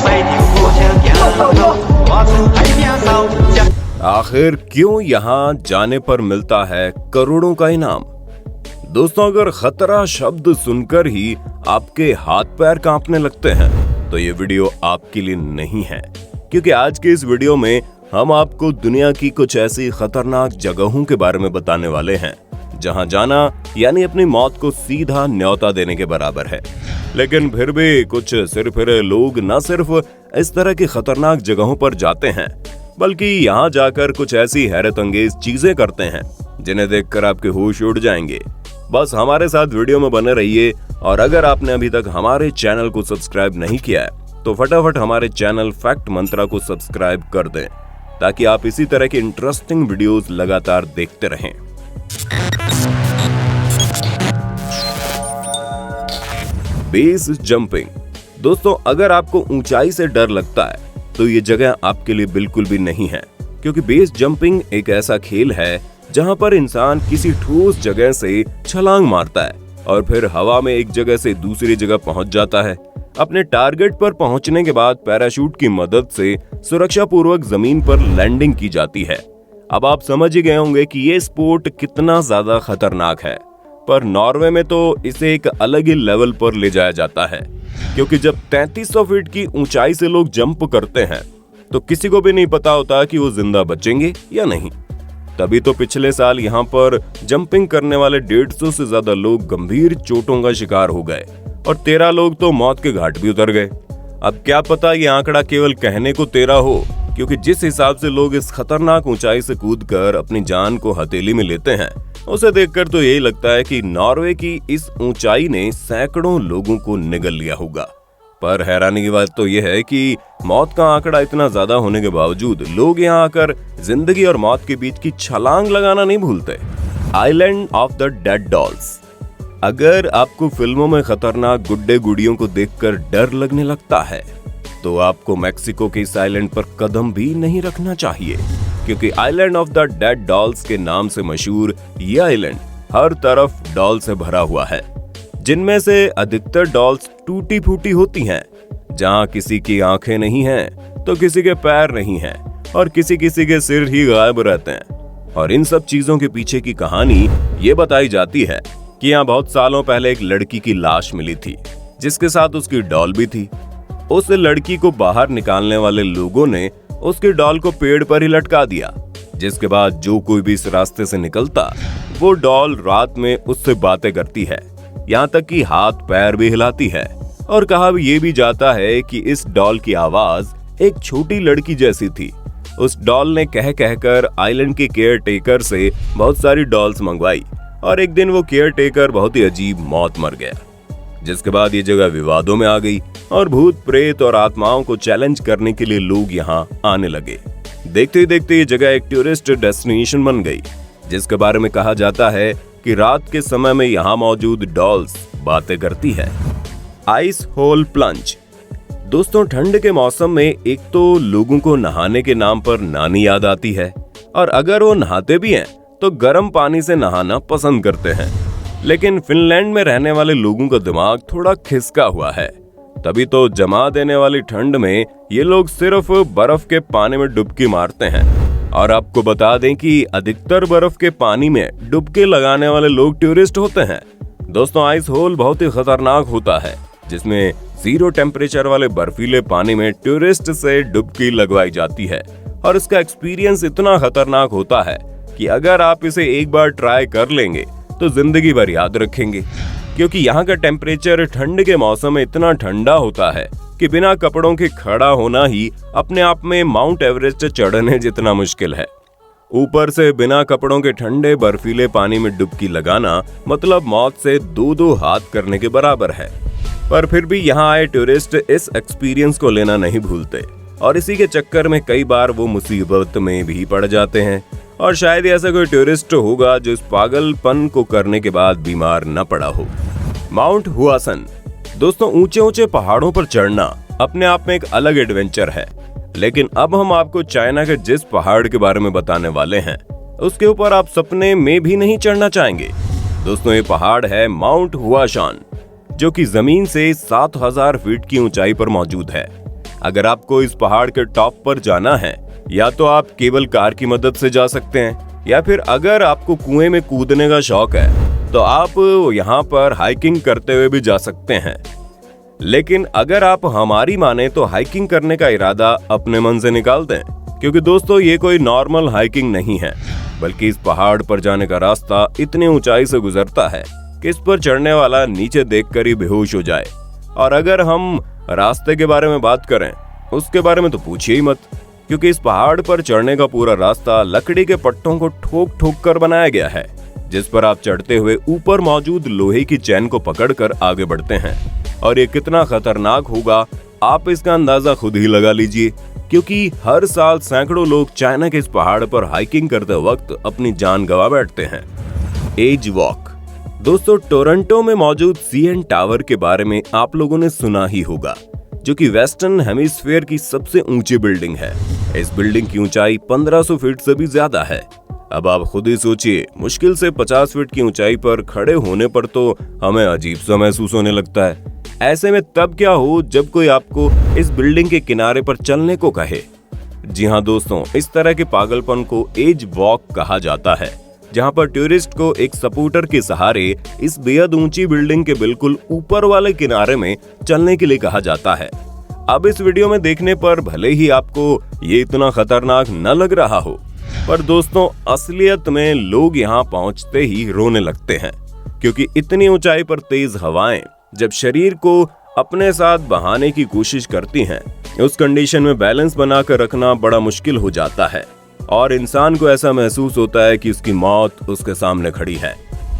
快点过江江头，我曾海边走。 आखिर क्यों यहाँ जाने पर मिलता है करोड़ों का इनाम? दोस्तों, अगर खतरा शब्द सुनकर ही आपके हाथ पैर कांपने लगते हैं तो ये वीडियो आपके लिए नहीं है, क्योंकि आज के इस वीडियो में हम आपको दुनिया की कुछ ऐसी खतरनाक जगहों के बारे में बताने वाले हैं जहां जाना यानी अपनी मौत को सीधा न्योता देने के बराबर है। लेकिन फिर भी कुछ सिरफिरे लोग न सिर्फ इस तरह की खतरनाक जगहों पर जाते हैं, बल्कि यहाँ जाकर कुछ ऐसी हैरत अंगेज चीजें करते हैं जिन्हें देखकर आपके होश उड़ जाएंगे। बस हमारे साथ वीडियो में बने रहिए, और अगर आपने अभी तक हमारे चैनल को सब्सक्राइब नहीं किया है तो फटाफट हमारे चैनल फैक्ट मंत्रा को सब्सक्राइब कर दें, ताकि आप इसी तरह की इंटरेस्टिंग वीडियोस लगातार देखते रहें। Base jumping. दोस्तों, अगर आपको ऊंचाई से डर लगता है तो ये जगह आपके लिए बिल्कुल भी नहीं है, क्योंकि बेस जंपिंग एक ऐसा खेल है जहां पर इंसान किसी ठोस जगह से छलांग मारता है और फिर हवा में एक जगह से दूसरी जगह पहुंच जाता है। अपने टारगेट पर पहुंचने के बाद पैराशूट की मदद से सुरक्षा पूर्वक जमीन पर लैंडिंग की जाती है। अब आप समझ ही गए होंगे कि ये स्पोर्ट कितना ज्यादा खतरनाक है, पर नॉर्वे में तो इसे एक अलग ही लेवल पर ले जाया जाता है, क्योंकि जब 3300 फीट की ऊंचाई से लोग जंप करते हैं तो किसी को भी नहीं पता होता कि वो जिंदा बचेंगे या नहीं। तभी तो पिछले साल यहाँ पर जंपिंग करने वाले 150 से ज्यादा लोग गंभीर चोटों का शिकार हो गए और 13 लोग तो मौत के घाट भी उतर गए। अब क्या पता ये आंकड़ा केवल कहने को 13 हो, क्योंकि जिस हिसाब से लोग इस खतरनाक ऊंचाई से कूदकर अपनी जान को हथेली में लेते हैं, उसे देखकर तो यही लगता है कि नॉर्वे की इस ऊंचाई ने सैकड़ों लोगों को निगल लिया होगा। पर हैरानी की बात तो यह है कि मौत का आंकड़ा इतना ज्यादा होने के बावजूद लोग यहाँ आकर जिंदगी और मौत के बीच की छलांग लगाना नहीं भूलते। Island of the dead dolls. अगर आपको फिल्मों में खतरनाक गुड्डे गुड़ियों को देखकर डर लगने लगता है तो आपको मैक्सिको के इस आइलैंड पर कदम भी नहीं रखना चाहिए, क्योंकि island of the dead dolls के नाम से मशहूर ये आइलैंड हर तरफ डॉल से भरा हुआ है, जिनमें से अधिकतर डॉल्स टूटी फूटी होती हैं, जहां किसी की आंखें नहीं हैं तो किसी के पैर नहीं हैं और किसी किसी के सिर ही गायब रहते हैं। और इन सब चीजों के पीछे की कहानी ये बताई जाती है कि यहाँ बहुत सालों पहले एक लड़की की लाश मिली थी, जिसके साथ उसकी डॉल भी थी। उस लड़की को बाहर निकालने वाले लोगों ने उसके डॉल को पेड़ पर ही लटका दिया, जिसके बाद जो कोई भी इस रास्ते से निकलता वो डॉल रात में उससे बातें करती है, यहाँ तक कि हाथ पैर भी हिलाती है। और कहा ये भी जाता है कि इस डॉल की आवाज एक छोटी लड़की जैसी थी। उस डॉल ने कह कहकर आइलैंड के केयर टेकर से बहुत सारी डॉल्स मंगवाई, और एक दिन वो केयर टेकर बहुत ही अजीब मौत मर गया, जिसके बाद ये जगह विवादों में आ गई और भूत प्रेत और आत्माओं को चैलेंज करने के लिए लोग यहाँ आने लगे। देखते ही देखते ये जगह एक टूरिस्ट डेस्टिनेशन बन गई, जिसके बारे में कहा जाता है कि रात के समय में यहाँ मौजूद डॉल्स बातें करती है। Ice hole plunge. दोस्तों, ठंड के मौसम में एक तो लोगों को नहाने के नाम पर नानी याद आती है, और अगर वो नहाते भी हैं तो गर्म पानी से नहाना पसंद करते हैं। लेकिन फिनलैंड में रहने वाले लोगों का दिमाग थोड़ा खिसका हुआ है, तभी तो जमा देने वाली ठंड में ये लोग सिर्फ बर्फ के पानी में डुबकी मारते हैं। और आपको बता दें कि अधिकतर बर्फ के पानी में डुबकी लगाने वाले लोग टूरिस्ट होते हैं। दोस्तों, आइस होल बहुत ही खतरनाक होता है, जिसमें 0 टेम्परेचर वाले बर्फीले पानी में टूरिस्ट से डुबकी लगवाई जाती है, और इसका एक्सपीरियंस इतना खतरनाक होता है कि अगर आप इसे एक बार ट्राई कर लेंगे तो जिंदगी भर याद रखेंगे, क्योंकि यहाँ का टेम्परेचर ठंड के मौसम में इतना ठंडा होता है कि बिना कपड़ों के खड़ा होना ही अपने आप में माउंट एवरेस्ट चढ़ने जितना मुश्किल है। ऊपर से बिना कपड़ों के ठंडे बर्फीले पानी में डुबकी लगाना मतलब मौत से 2-2 हाथ करने के बराबर है। पर फिर भी यहाँ आए टूरिस्ट इस एक्सपीरियंस को लेना नहीं भूलते, और इसी के चक्कर में कई बार वो मुसीबत में भी पड़ जाते हैं। और शायद ऐसा कोई टूरिस्ट होगा जो इस पागलपन को करने के बाद बीमार न पड़ा हो। माउंट हुआसन। दोस्तों, ऊंचे ऊंचे पहाड़ों पर चढ़ना अपने आप में एक अलग एडवेंचर है, लेकिन अब हम आपको चाइना के जिस पहाड़ के बारे में बताने वाले हैं उसके ऊपर आप सपने में भी नहीं चढ़ना चाहेंगे। दोस्तों, ये पहाड़ है माउंट हुआशान, जो कि जमीन से 7000 फीट की ऊंचाई पर मौजूद है। अगर आपको इस पहाड़ के टॉप पर जाना है, या तो आप केवल कार की मदद से जा सकते हैं, या फिर अगर आपको कुएं में कूदने का शौक है तो आप यहाँ पर हाइकिंग करते हुए भी जा सकते हैं। लेकिन अगर आप हमारी माने तो हाइकिंग करने का इरादा अपने मन से निकाल दें, क्योंकि दोस्तों ये कोई नॉर्मल हाइकिंग नहीं है, बल्कि इस पहाड़ पर जाने का रास्ता इतनी ऊंचाई से गुजरता है कि इस पर चढ़ने वाला नीचे देखकर ही बेहोश हो जाए। और अगर हम रास्ते के बारे में बात करें, उसके बारे में तो पूछिए ही मत, क्योंकि इस पहाड़ पर चढ़ने का पूरा रास्ता लकड़ी के पट्टों को ठोक ठोक कर बनाया गया है, जिस पर आप चढ़ते हुए ऊपर मौजूद लोहे की चैन को पकड़कर आगे बढ़ते हैं। और ये कितना खतरनाक होगा आप इसका अंदाजा खुद ही लगा लीजिए, क्योंकि हर साल सैकड़ों लोग चाइना के इस पहाड़ पर हाइकिंग करते वक्त अपनी जान गंवा बैठते हैं। Edge walk. दोस्तों, टोरंटो में मौजूद सीएन टावर के बारे में आप लोगों ने सुना ही होगा, जो कि वेस्टर्न हेमिस्फीयर की सबसे ऊंची बिल्डिंग है। इस बिल्डिंग की ऊंचाई 1500 फीट से भी ज्यादा है। अब आप खुद ही सोचिए, मुश्किल से 50 फीट की ऊंचाई पर खड़े होने पर तो हमें अजीब सा महसूस होने लगता है। ऐसे में तब क्या हो जब कोई आपको इस बिल्डिंग के किनारे पर चलने को कहे। जी हाँ दोस्तों, इस तरह के पागलपन को एज वॉक कहा जाता है, जहाँ पर टूरिस्ट को एक सपोर्टर के सहारे इस बेहद ऊंची बिल्डिंग के बिल्कुल ऊपर वाले किनारे में चलने के लिए कहा जाता है। अब इस वीडियो में देखने पर भले ही आपको ये इतना खतरनाक न लग रहा हो, पर दोस्तों असलियत में लोग यहाँ पहुँचते ही रोने लगते हैं, क्योंकि इतनी ऊंचाई पर तेज हवाएं जब शरीर को अपने साथ बहाने की कोशिश करती हैं, उस कंडीशन में बैलेंस बनाकर रखना बड़ा मुश्किल हो जाता है और इंसान को ऐसा महसूस होता है कि उसकी मौत उसके सामने खड़ी है।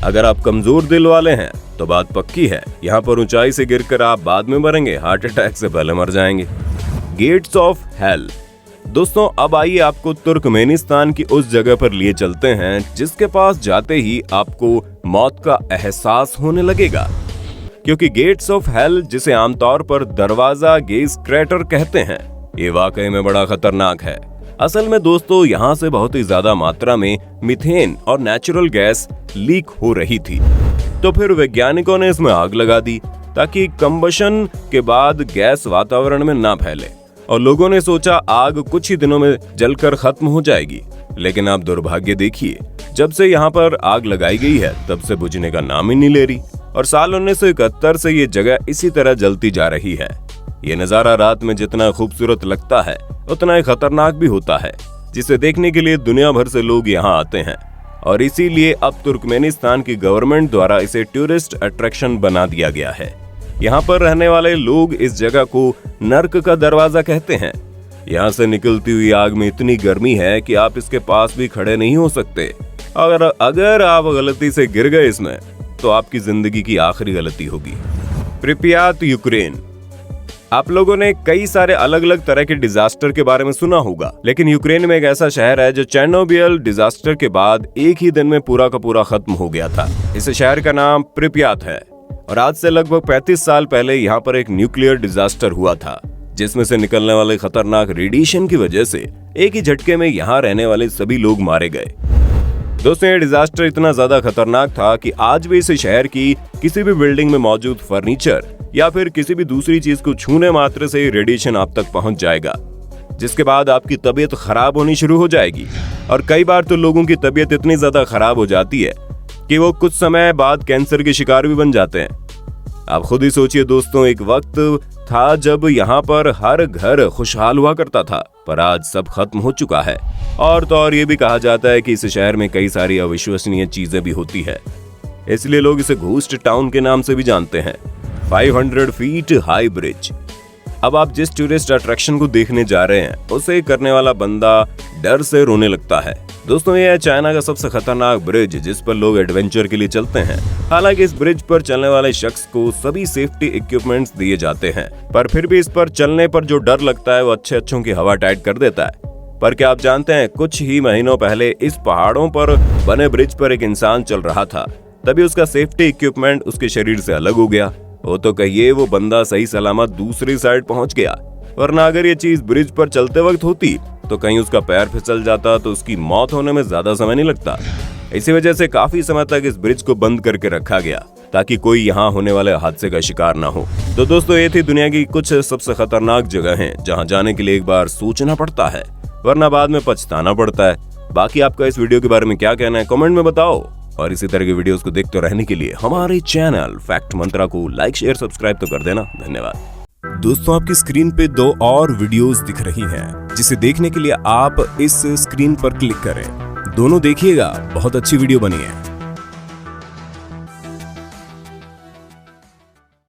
अगर आप कमजोर दिल वाले हैं तो बात पक्की है, यहाँ पर ऊंचाई से गिरकर आप बाद में मरेंगे, हार्ट अटैक से पहले मर जाएंगे। Gates of hell. दोस्तों, अब आइए आपको तुर्कमेनिस्तान की उस जगह पर लिए चलते हैं जिसके पास जाते ही आपको मौत का एहसास होने लगेगा, क्योंकि गेट्स ऑफ हेल, जिसे आमतौर पर दरवाजा गेज क्रेटर कहते हैं, ये वाकई में बड़ा खतरनाक है। असल में दोस्तों, यहाँ से बहुत ही ज्यादा मात्रा में मीथेन और नेचुरल गैस लीक हो रही थी। तो फिर वैज्ञानिकों ने इसमें आग लगा दी ताकि कंबशन के बाद गैस वातावरण में ना फैले, और लोगों ने सोचा आग कुछ ही दिनों में जलकर खत्म हो जाएगी। लेकिन आप दुर्भाग्य देखिए, जब से यहाँ पर आग लगाई गई है तब से बुझने का नाम ही नहीं ले रही, और साल 1971 से ये जगह इसी तरह जलती जा रही है। ये नजारा रात में जितना खूबसूरत लगता है उतना ही खतरनाक भी होता है, जिसे देखने के लिए दुनिया भर से लोग यहाँ आते हैं, और इसीलिए अब तुर्कमेनिस्तान की गवर्नमेंट द्वारा इसे टूरिस्ट अट्रैक्शन बना दिया गया है। यहाँ पर रहने वाले लोग इस जगह को नर्क का दरवाजा कहते हैं। यहाँ से निकलती हुई आग में इतनी गर्मी है कि आप इसके पास भी खड़े नहीं हो सकते। अगर आप गलती से गिर गए इसमें तो आपकी जिंदगी की आखिरी गलती होगी। प्रिप्यात, यूक्रेन। आप लोगों ने कई सारे अलग अलग तरह के डिजास्टर के बारे में सुना होगा, लेकिन यूक्रेन में एक ऐसा शहर है जो चेर्नोबिल डिजास्टर के बाद एक ही दिन में पूरा का पूरा खत्म हो गया था। इस शहर का नाम प्रिप्यात है, और आज से लगभग 35 साल पहले यहाँ पर एक न्यूक्लियर डिजास्टर हुआ था, जिसमें से निकलने वाले खतरनाक रेडिएशन की वजह से एक ही झटके में यहाँ रहने वाले सभी लोग मारे गए। दोस्तों, ये डिजास्टर इतना ज्यादा खतरनाक था कि आज भी इस शहर की किसी भी बिल्डिंग में मौजूद फर्नीचर या फिर किसी भी दूसरी चीज को छूने मात्र से रेडिएशन आप तक पहुंच जाएगा, जिसके बाद आपकी तबीयत खराब होनी शुरू हो जाएगी। और कई बार तो लोगों की तबीयत इतनी ज्यादा खराब हो जाती है कि वो कुछ समय बाद कैंसर के शिकार भी बन जाते हैं। आप खुद ही सोचिए दोस्तों, एक वक्त था जब यहाँ पर हर घर खुशहाल हुआ करता था, पर आज सब खत्म हो चुका है। और तो और ये भी कहा जाता है कि इस शहर में कई सारी अविश्वसनीय चीजें भी होती है, इसलिए लोग इसे घोस्ट टाउन के नाम से भी जानते हैं। 500 फीट हाई ब्रिज। अब आप जिस टूरिस्ट अट्रैक्शन को देखने जा रहे हैं, उसे करने वाला बंदा डर से रोने लगता है। दोस्तों, यह है चाइना का सबसे खतरनाक ब्रिज जिस पर लोग एडवेंचर के लिए चलते हैं। हालांकि इस ब्रिज पर चलने वाले शख्स को सभी सेफ्टी इक्विपमेंट्स दिए जाते हैं, पर फिर भी इस पर चलने पर जो डर लगता है वो अच्छों की हवा टाइट कर देता है। पर क्या आप जानते हैं, कुछ ही महीनों पहले इस पहाड़ों पर बने ब्रिज पर एक इंसान चल रहा था, तभी उसका सेफ्टी इक्विपमेंट उसके शरीर से अलग हो गया। वो तो कहिए वो बंदा सही सलामत दूसरी साइड पहुंच गया, वरना अगर ये चीज ब्रिज पर चलते वक्त होती तो कहीं उसका पैर फिसल जाता तो उसकी मौत होने में ज्यादा समय नहीं लगता। इसी वजह से काफी समय तक इस ब्रिज को बंद करके रखा गया ताकि कोई यहाँ होने वाले हादसे का शिकार ना हो। तो दोस्तों, ये थी दुनिया की कुछ सबसे खतरनाक जगहें जहाँ जाने के लिए एक बार सोचना पड़ता है, वरना बाद में पछताना पड़ता है। बाकी आपका इस वीडियो के बारे में क्या कहना है, कमेंट में बताओ। और इसी तरह के वीडियोस को देखते रहने के लिए हमारे चैनल फैक्ट मंत्रा को लाइक शेयर सब्सक्राइब तो कर देना। धन्यवाद। दोस्तों, आपकी स्क्रीन पे 2 और वीडियोस दिख रही हैं, जिसे देखने के लिए आप इस स्क्रीन पर क्लिक करें। दोनों देखिएगा, बहुत अच्छी वीडियो बनी है।